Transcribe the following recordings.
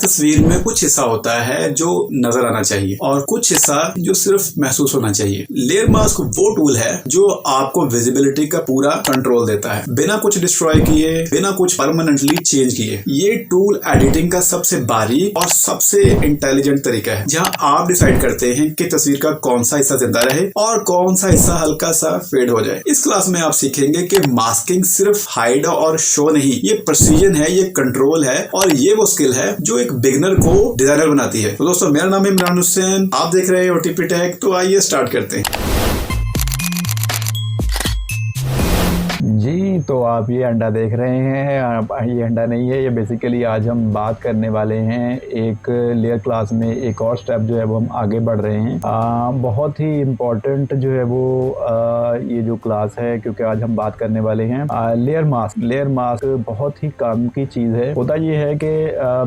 तस्वीर में कुछ हिस्सा होता है जो नजर आना चाहिए और कुछ हिस्सा जो सिर्फ महसूस होना चाहिए। लेयर मास्क वो टूल है जो आपको विजिबिलिटी का पूरा कंट्रोल देता है, बिना कुछ डिस्ट्रॉय किए, बिना कुछ परमानेंटली चेंज किए। ये टूल एडिटिंग का सबसे बारीक और सबसे इंटेलिजेंट तरीका है, जहां आप डिसाइड करते हैं कि तस्वीर का कौन सा हिस्सा जिंदा रहे और कौन सा हिस्सा हल्का सा फेड हो जाए। इस क्लास में आप सीखेंगे कि मास्किंग सिर्फ हाइड और शो नहीं, ये प्रिसीजन है, ये कंट्रोल है और ये वो स्किल है जो एक बिगनर को डिजाइनर बनाती है। तो दोस्तों, मेरा नाम है इमरान हुसैन, आप देख रहे हैं ओटीपी टेक। तो आइए स्टार्ट करते हैं। जी, तो आप ये अंडा देख रहे हैं, ये अंडा नहीं है, ये बेसिकली आज हम बात करने वाले हैं एक लेयर क्लास में एक और स्टेप जो है वो हम आगे बढ़ रहे हैं। बहुत ही इम्पोर्टेंट जो है वो ये जो क्लास है, क्योंकि आज हम बात करने वाले हैं लेयर मास्क। लेयर मास्क बहुत ही काम की चीज़ है। होता ये है कि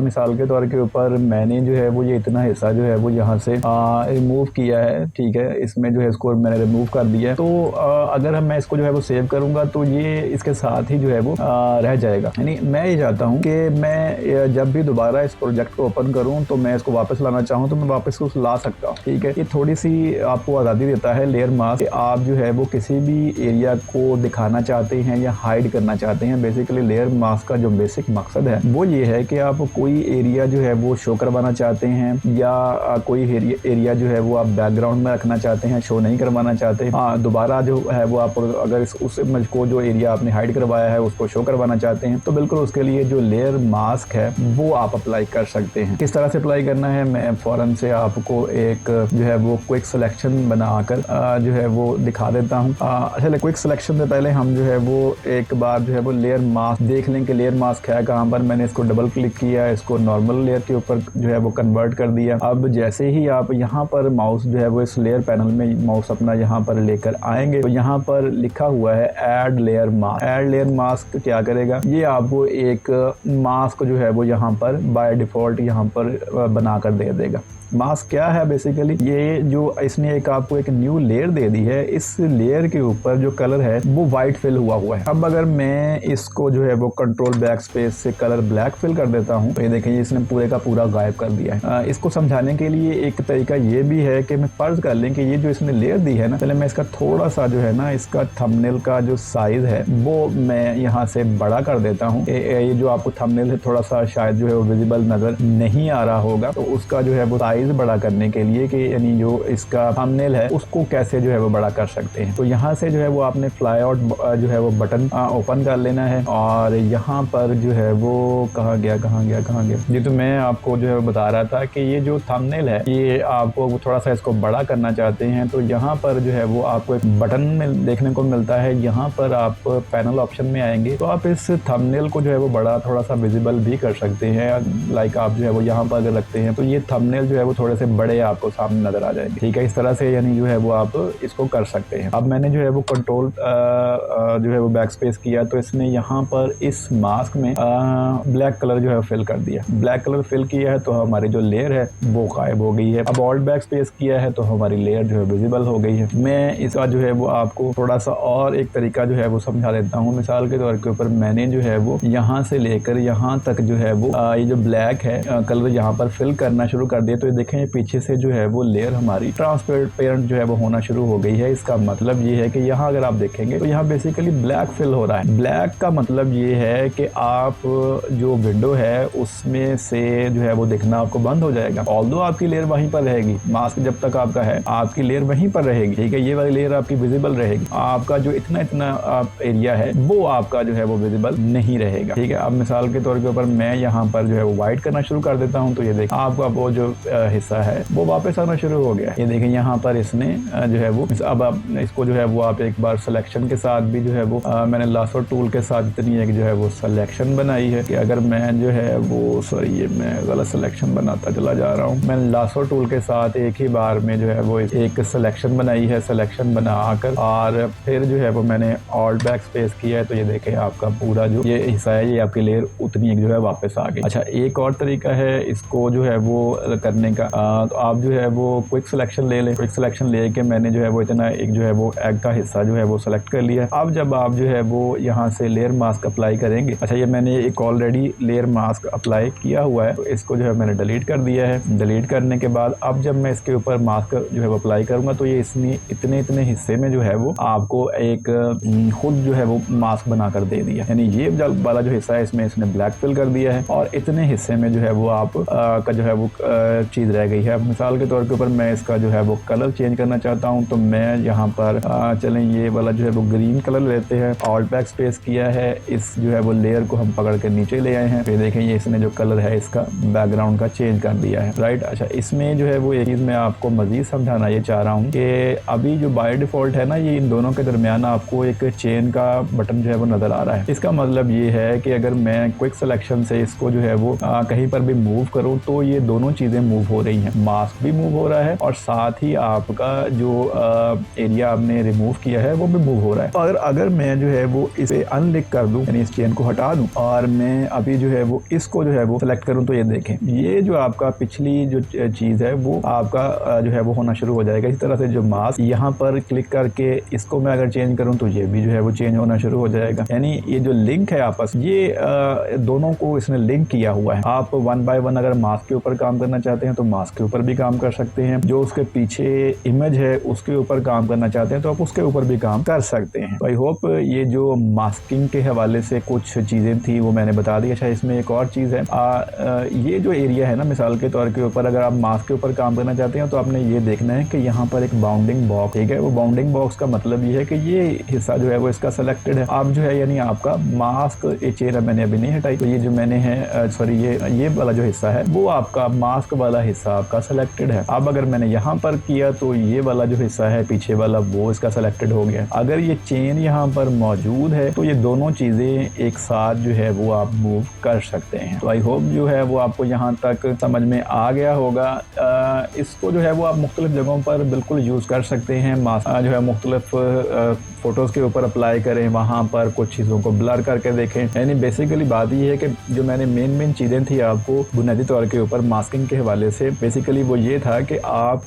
मिसाल के तौर के ऊपर मैंने जो है वो ये इतना हिस्सा जो है वो यहाँ से रिमूव किया है, ठीक है, इसमें जो है इसको मैंने रिमूव कर दिया है। तो अगर मैं इसको जो है वो सेव करूँगा तो ये इसके साथ ही जो है वो रह जाएगा। यानी मैं ये चाहता हूँ कि मैं जब भी दोबारा इस प्रोजेक्ट को ओपन करूँ तो मैं इसको वापस लाना चाहूँ तो मैं वापस उसको ला सकता हूँ, ठीक है। ये थोड़ी सी आपको आज़ादी देता है लेयर मास्क। आप जो है वो किसी भी एरिया को दिखाना चाहते हैं या हाइड करना चाहते हैं। बेसिकली लेयर मास्क का जो बेसिक मकसद है वो ये है कि आप कोई एरिया जो है वो शो करवाना चाहते हैं या कोई एरिया जो है वो आप बैकग्राउंड में रखना चाहते हैं, शो नहीं करवाना चाहते। दोबारा जो है वो आप अगर उस इमेज को जो एरिया आपने हाइड करवाया है उसको शो करवाना चाहते हैं तो बिल्कुल उसके लिए जो लेयर मास्क है वो आप अप्लाई कर सकते हैं। किस तरह से अप्लाई करना है मैं फौरन से आपको एक जो है वो क्विक सिलेक्शन बनाकर जो है वो दिखा देता हूँ। चलिए, क्विक सिलेक्शन से पहले हम जो है वो एक बार जो है वो लेयर मास्क देख लें कि लेयर मास्क है कहाँ पर। मैंने इसको डबल क्लिक किया, इसको नॉर्मल लेयर के ऊपर जो है वो कन्वर्ट कर दिया। अब जैसे ही आप यहाँ पर माउस जो है वो इस लेयर पैनल में माउस अपना यहाँ पर लेकर आएंगे तो यहाँ पर लिखा हुआ है add layer mask. Add layer mask क्या करेगा, ये आपको एक मास्क जो है वो यहाँ पर बाय डिफॉल्ट यहाँ पर बना कर दे देगा। मास्क क्या है बेसिकली, ये जो इसने एक आपको एक न्यू लेयर दे दी है, इस लेयर के ऊपर जो कलर है वो वाइट फिल हुआ हुआ है। अब अगर मैं इसको जो है वो कंट्रोल बैक स्पेस से कलर ब्लैक फिल कर देता हूँ तो ये देखें इसने पूरे का पूरा गायब कर दिया है। इसको समझाने के लिए एक तरीका ये भी है कि मैं फर्ज कर लें कि ये जो इसने लेयर दी है ना, पहले मैं इसका थोड़ा सा जो है ना इसका थंबनेल का जो साइज है वो मैं यहाँ से बड़ा कर देता हूँ। ये जो आपको थंबनेल है थोड़ा सा शायद जो है वो विजिबल नजर नहीं आ रहा होगा, तो उसका जो है वो साइज बड़ा करने के लिए कि यानी जो इसका थंबनेल है उसको कैसे जो है वो बड़ा कर सकते हैं। तो यहाँ से जो है वो आपने फ्लाई आउट जो है वो बटन ओपन कर लेना है और यहाँ पर जो है वो कहाँ गया जी। तो मैं आपको जो है बता रहा था कि ये जो थंबनेल है ये आपको थोड़ा सा इसको बड़ा करना चाहते हैं तो यहाँ पर जो है वो आपको एक बटन में देखने को मिलता है। यहाँ पर आप पैनल ऑप्शन में आएंगे तो आप इस थंबनेल को जो है वो बड़ा थोड़ा सा विजिबल भी कर सकते हैं। लाइक आप जो है वो यहाँ पर अगर रखते हैं तो ये थंबनेल जो है वो थोड़े से बड़े आपको सामने नजर आ जाएंगे, ठीक है। इस तरह से यानी जो है वो आप इसको कर सकते हैं। अब मैंने जो है वो कंट्रोल जो है वो बैक स्पेस किया तो इसने यहाँ पर इस मास्क में ब्लैक कलर जो है फिल कर दिया। ब्लैक कलर फिल किया है तो हमारी जो लेयर है वो गायब हो गई है। अब ऑल्ट बैक स्पेस किया है तो हमारी लेयर जो है विजिबल हो गई है। मैं इसका जो है वो आपको थोड़ा सा और एक तरीका जो है वो समझा देता हूँ। मिसाल के तौर के ऊपर मैंने जो है वो यहाँ से लेकर यहाँ तक जो है वो ये जो ब्लैक है कलर यहाँ पर फिल करना शुरू कर दिया। तो देखें पीछे से जो है वो लेयर हमारी ट्रांसपेरेंट जो है वो होना शुरू हो गई है। इसका मतलब ये है कि यहाँ अगर आप देखेंगे तो यहाँ बेसिकली ब्लैक फिल हो रहा है। ब्लैक का मतलब ये है कि आप जो विंडो है उसमें से जो है वो दिखना आपको बंद हो जाएगा। ऑल्दो आपकी लेयर वहीं पर रहेगी, मास्क जब तक आपका है आपकी लेयर वहीं पर रहेगी, ठीक है। ये वाली लेयर आपकी विजिबल रहेगी, आपका जो इतना एरिया है वो आपका जो है वो विजिबल नहीं रहेगा, ठीक है। अब मिसाल के तौर के ऊपर मैं यहाँ पर जो है वो व्हाइट करना शुरू कर देता हूँ तो ये देखें आपका वो जो हिस्सा है वो वापस आना शुरू हो गया। ये देखें यहाँ पर इसने जो है वो अब आप इसको जो है वो आप एक बार सिलेक्शन के साथ भी जो है वो मैंने लासो टूल के साथ इतनी एक जो है वो सिलेक्शन बनाई है कि अगर मैं जो है वो सॉरी ये मैं गलत सिलेक्शन बनाता चला जा रहा हूँ। मैंने लासो टूल के साथ एक ही बार में जो है वो एक सिलेक्शन बनाई है। सिलेक्शन बनाकर और फिर जो है वो मैंने ऑल्ट बैक स्पेस किया है तो ये देखें आपका पूरा जो ये हिस्सा है ये आपकी लेयर उतनी एक जो है वापस आ गई। अच्छा, एक और तरीका है इसको जो है वो करने का। तो आप जो है वो क्विक सिलेक्शन ले लें। क्विक सिलेक्शन लेके मैंने जो है वो इतना एक जो है वो एग का हिस्सा जो है वो सेलेक्ट कर लिया। अब जब आप जो है वो यहाँ से लेयर मास्क अप्लाई करेंगे, अच्छा ये मैंने एक ऑलरेडी लेयर मास्क अप्लाई किया हुआ है, तो इसको जो है मैंने डिलीट कर दिया है। डिलीट करने के बाद अब जब मैं इसके ऊपर मास्क जो है वो अप्लाई करूंगा तो ये इसमें इतने हिस्से में जो है वो आपको एक खुद जो है वो मास्क बनाकर दे दिया। यानी ये वाला जो हिस्सा है इसमें इसने ब्लैक फिल कर दिया है और इतने हिस्से में जो है वो आप का जो है वो चीज रह गई है। मिसाल के तौर के ऊपर मैं इसका जो है वो कलर चेंज करना चाहता हूँ, तो मैं यहाँ पर चलें ये वाला जो है वो ग्रीन कलर लेते हैं। ऑल्ट बैक स्पेस किया है, इस जो है वो लेयर को हम पकड़ के नीचे ले आए हैं। फिर देखें ये इसने जो कलर है इसका बैकग्राउंड का चेंज कर दिया है, राइट। अच्छा इसमें जो है वो एक चीज मैं आपको मजीद समझाना ये चाह रहा हूँ कि अभी जो बाय डिफॉल्ट है ना, ये इन दोनों के दरमियान आपको एक चेन का बटन जो है वो नजर आ रहा है। इसका मतलब ये है कि अगर मैं क्विक सिलेक्शन से इसको जो है वो कहीं पर भी मूव करूँ तो ये दोनों चीजें मूव हो रही हैं। मास्क भी मूव हो रहा है और साथ ही आपका जो एरिया आपने रिमूव किया है वो भी मूव हो रहा है। और अगर मैं जो है वो इसे अनलिक कर दूं, यानी इस चेन को हटा दूं और मैं अभी जो है वो इसको जो है वो सिलेक्ट करूं, तो ये देखें ये जो आपका पिछली जो चीज है वो आपका जो है वो होना शुरू हो जाएगा। इस तरह से जो मास्क यहाँ पर क्लिक करके इसको मैं अगर चेंज करूं तो ये भी जो है वो चेंज होना शुरू हो जाएगा। यानी ये जो लिंक है आपस, ये दोनों को इसने लिंक किया हुआ है। आप वन बाय वन अगर मास्क के ऊपर काम करना चाहते हैं तो मास्क के ऊपर भी काम कर सकते हैं, जो उसके पीछे इमेज है उसके ऊपर काम करना चाहते हैं तो आप उसके ऊपर भी काम कर सकते हैं। तो आई होप ये जो मास्किंग के हवाले से कुछ चीजें थी वो मैंने बता दी। अच्छा इसमें एक और चीज है, ये जो एरिया है ना, मिसाल के तौर के ऊपर अगर आप मास्क के ऊपर काम करना चाहते हैं तो आपने ये देखना है कि यहाँ पर एक बाउंडिंग बॉक्स, ठीक है। वो बाउंडिंग बॉक्स का मतलब ये है कि ये हिस्सा जो है वो इसका सेलेक्टेड है। आप जो है यानी आपका मास्क, ये चेन मैंने अभी नहीं हटाई, तो ये जो मैंने है सॉरी ये वाला जो हिस्सा है वो आपका मास्क वाला हिस्सा आपका सेलेक्टेड है। अब अगर मैंने यहाँ पर किया तो ये वाला जो हिस्सा है पीछे वाला वो इसका सेलेक्टेड हो गया। अगर ये चेन यहाँ पर मौजूद है तो ये दोनों चीजें एक साथ जो है वो आप मूव कर सकते हैं। तो आई होप जो है वो आपको यहाँ तक समझ में आ गया होगा। इसको जो है वो आप मुख्तलिफ जगहों पर बिल्कुल यूज कर सकते हैं। जो है मुख्तलिफ फोटोज के ऊपर अप्लाई करें, वहाँ पर कुछ चीज़ों को ब्लर करके देखें। यानी बेसिकली बात ये है कि जो मैंने मेन चीज़ें थी आपको बुनियादी तौर के ऊपर मास्किंग के हवाले से, बेसिकली वो ये था कि आप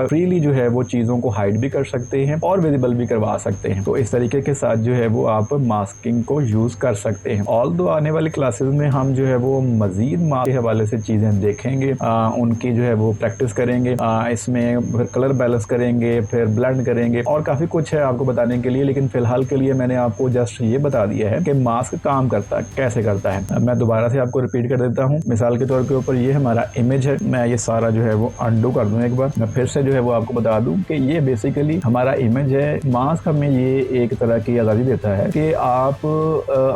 फ्रीली जो है वो चीज़ों को हाइड भी कर सकते हैं और विजिबल भी करवा सकते हैं। तो इस तरीके के साथ जो है वो आप मास्किंग को यूज़ कर सकते हैं। ऑल्दो आने वाली क्लासेस में हम जो है वो मजीद मास्क के हवाले से चीज़ें देखेंगे, उनकी जो है वो प्रैक्टिस करेंगे, इसमें फिर कलर बैलेंस करेंगे, फिर ब्लेंड करेंगे और काफ़ी कुछ है आपको बताने के लिए। लेकिन फिलहाल के लिए मैंने आपको जस्ट ये बता दिया है कि मास्क काम करता कैसे करता है। मैं दोबारा से आपको रिपीट कर देता हूँ। मिसाल के तौर के ऊपर ये हमारा इमेज है, मैं ये सारा जो है वो अंडू कर दूं एक बार। मैं फिर से जो है वो आपको बता दूं कि ये बेसिकली हमारा इमेज है। मास्क हमें ये एक तरह की आज़ादी देता है कि आप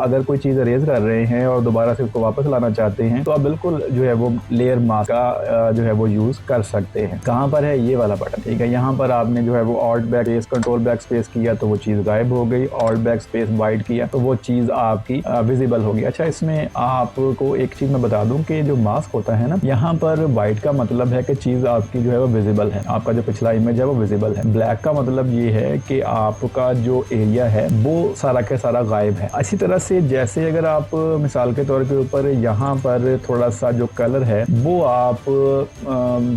अगर कोई चीज़ अरेज कर रहे हैं और दोबारा से उसको वापस लाना चाहते हैं तो आप बिल्कुल जो है वो लेयर मास्क का जो है वो यूज़ कर सकते हैं। कहाँ पर है ये वाला बटन, ठीक है। यहाँ पर आपने जो है वो alt back space, control back space किया तो वो चीज़ गायब हो गई। ऑल्ट बैक स्पेस वाइड किया तो वो चीज़ आपकी विजिबल होगी। अच्छा इसमें आपको एक चीज़ मैं बता दूं कि जो मास्क होता है ना, यहाँ पर वाइट का मतलब है कि चीज़ आपकी जो है वो विजिबल है, आपका जो पिछला इमेज है वो विजिबल है। ब्लैक का मतलब ये है कि आपका जो एरिया है वो सारा के सारा गायब है। अच्छी तरह से जैसे अगर आप मिसाल के तौर के ऊपर यहाँ पर थोड़ा सा जो कलर है वो आप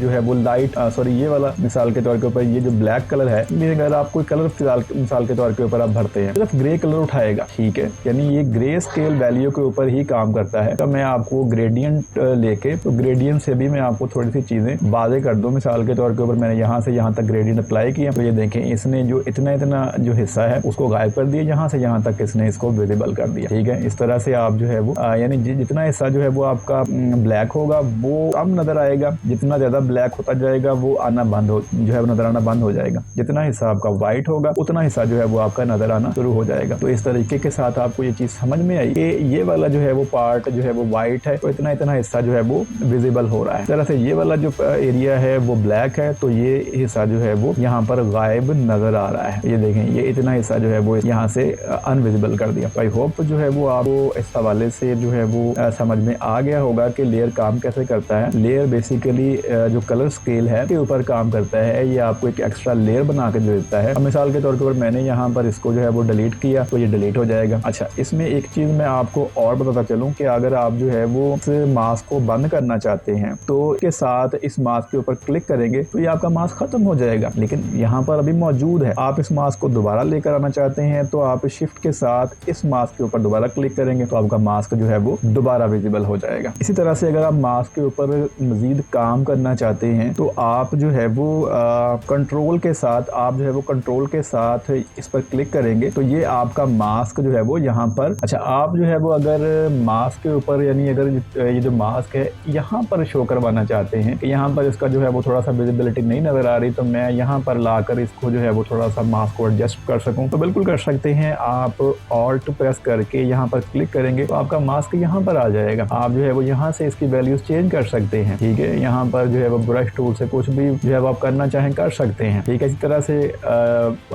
जो है वो लाइट सॉरी ये वाला मिसाल के तौर के ऊपर ये जो ब्लैक कलर है, अगर आप कोई कलर मिसाल के तौर के ऊपर आप भरते हैं सिर्फ ग्रे कलर उठाएगा, ठीक है। यानी ये ग्रे स्केल वैल्यू के ऊपर ही काम करता है। तो मैं आपको ग्रेडियंट लेके, तो ग्रेडियंट से भी मैं आपको थोड़ी सी चीजें वाज़ेह कर दूं। मिसाल के तौर के ऊपर मैंने यहाँ से यहाँ तक ग्रेडियंट अप्लाई किया तो ये देखें इसने जो इतना जो हिस्सा है उसको गायब कर दिया, यहाँ से यहाँ तक इसने इसको विजिबल कर दिया, ठीक है। इस तरह से आप जो है वो यानी जितना हिस्सा जो है वो आपका ब्लैक होगा वो कम नजर आएगा, जितना ज्यादा ब्लैक होता जाएगा वो आना बंद हो जो है नजर आना बंद हो जाएगा। जितना हिस्सा आपका व्हाइट होगा उतना हिस्सा जो है वो आपका नजर आना शुरू हो जाएगा। तो इस तरीके के साथ आपको ये चीज समझ में आई कि ये वाला जो है वो पार्ट जो है वो व्हाइट है तो इतना हिस्सा जो है वो विजिबल हो रहा है। इस तरह से ये वाला जो एरिया है वो ब्लैक है तो ये हिस्सा जो है वो यहाँ पर गायब नजर आ रहा है। ये देखें ये इतना हिस्सा जो है वो यहाँ से अनविजिबल कर दिया। आई होप जो है वो आपको इस हवाले से जो है वो समझ में आ गया होगा कि लेयर काम कैसे करता है। लेयर बेसिकली जो कलर स्केल है के ऊपर काम करता है। ये आपको एक एक्स्ट्रा लेयर बना के जो देता है। अब मिसाल के तौर पर मैंने हमने यहाँ पर इसको जो है वो डिलीट किया तो ये डिलीट हो जाएगा। अच्छा, इसमें एक चीज़ मैं आपको और बताता चलूँ कि अगर आप जो है वो इस मास्क को बंद करना चाहते हैं तो इसके साथ इस मास्क के ऊपर क्लिक करेंगे तो ये आपका मास्क खत्म हो जाएगा, लेकिन यहाँ पर अभी मौजूद है। आप इस मास्क को दोबारा लेकर आना चाहते हैं तो आप शिफ्ट के साथ इस मास्क के ऊपर दोबारा क्लिक करेंगे तो आपका मास्क जो है वो दोबारा विजिबल हो जाएगा। इसी तरह से अगर आप मास्क के ऊपर मजीद काम करना चाहते हैं तो आप जो है वो कंट्रोल के साथ इस पर क्लिक करेंगे तो ये आपका मास्क जो है वो यहाँ पर, अच्छा आप जो है वो अगर मास्क के ऊपर यानी अगर ये जो मास्क है यहाँ पर शो करवाना चाहते हैं कि यहाँ पर इसका जो है वो थोड़ा सा विजिबिलिटी नहीं नजर आ रही तो मैं यहाँ पर लाकर इसको जो है वो थोड़ा सा मास्क को एडजस्ट कर सकूँ तो बिल्कुल कर सकते हैं। आप ऑल्ट प्रेस करके यहाँ पर क्लिक करेंगे तो आपका मास्क यहाँ पर आ जाएगा। आप जो है वो यहाँ से इसकी वैल्यूज चेंज कर सकते हैं, ठीक है। यहाँ पर जो है वो ब्रश टूल से कुछ भी जो है वो आप करना चाहें कर सकते हैं, ठीक है। इसी तरह से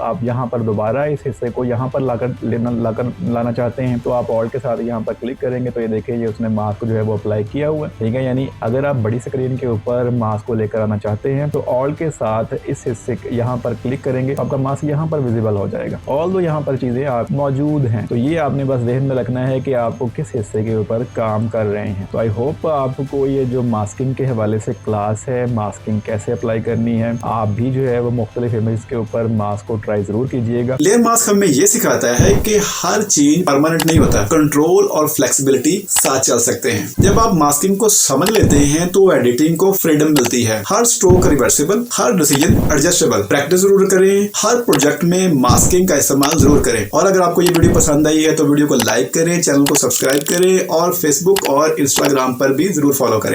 आप यहाँ पर दोबारा इस हिस्से को यहाँ पर लाना चाहते हैं तो आप ऑल्ट के साथ यहाँ पर क्लिक करेंगे तो ये देखिए ये उसने मास्क जो है वो अप्लाई किया हुआ है, ठीक है। यानी अगर आप बड़ी स्क्रीन के ऊपर मास्क को लेकर आना चाहते हैं तो ऑल्ट के साथ इस हिस्से यहाँ पर क्लिक करेंगे तो आपका मास्क यहाँ पर विजिबल हो जाएगा। ऑल यहाँ पर चीजें आप मौजूद हैं तो ये आपने बस ध्यान में रखना है कि आपको किस हिस्से के ऊपर काम कर रहे हैं। तो आई होप आपको ये जो मास्किंग के हवाले से क्लास है, मास्किंग कैसे अप्लाई करनी है, आप भी जो है वो मुख्तलिफ इमेज के ऊपर मास्क को ट्राई जरूर कीजिएगा। लेयर मास्क हमें ये सिखाता है कि हर चीज परमानेंट नहीं होता, कंट्रोल और फ्लेक्सिबिलिटी साथ चल सकते हैं। जब आप मास्किंग को समझ लेते हैं तो एडिटिंग को फ्रीडम मिलती है। हर स्ट्रोक रिवर्सिबल, हर डिसीजन एडजस्टेबल। प्रैक्टिस जरूर करें, हर प्रोजेक्ट में मास्किंग का इस्तेमाल जरूर करें। और अगर आपको ये वीडियो पसंद आई है तो वीडियो को लाइक करें, चैनल को सब्सक्राइब करें और फेसबुक और इंस्टाग्राम पर भी जरूर फॉलो करें।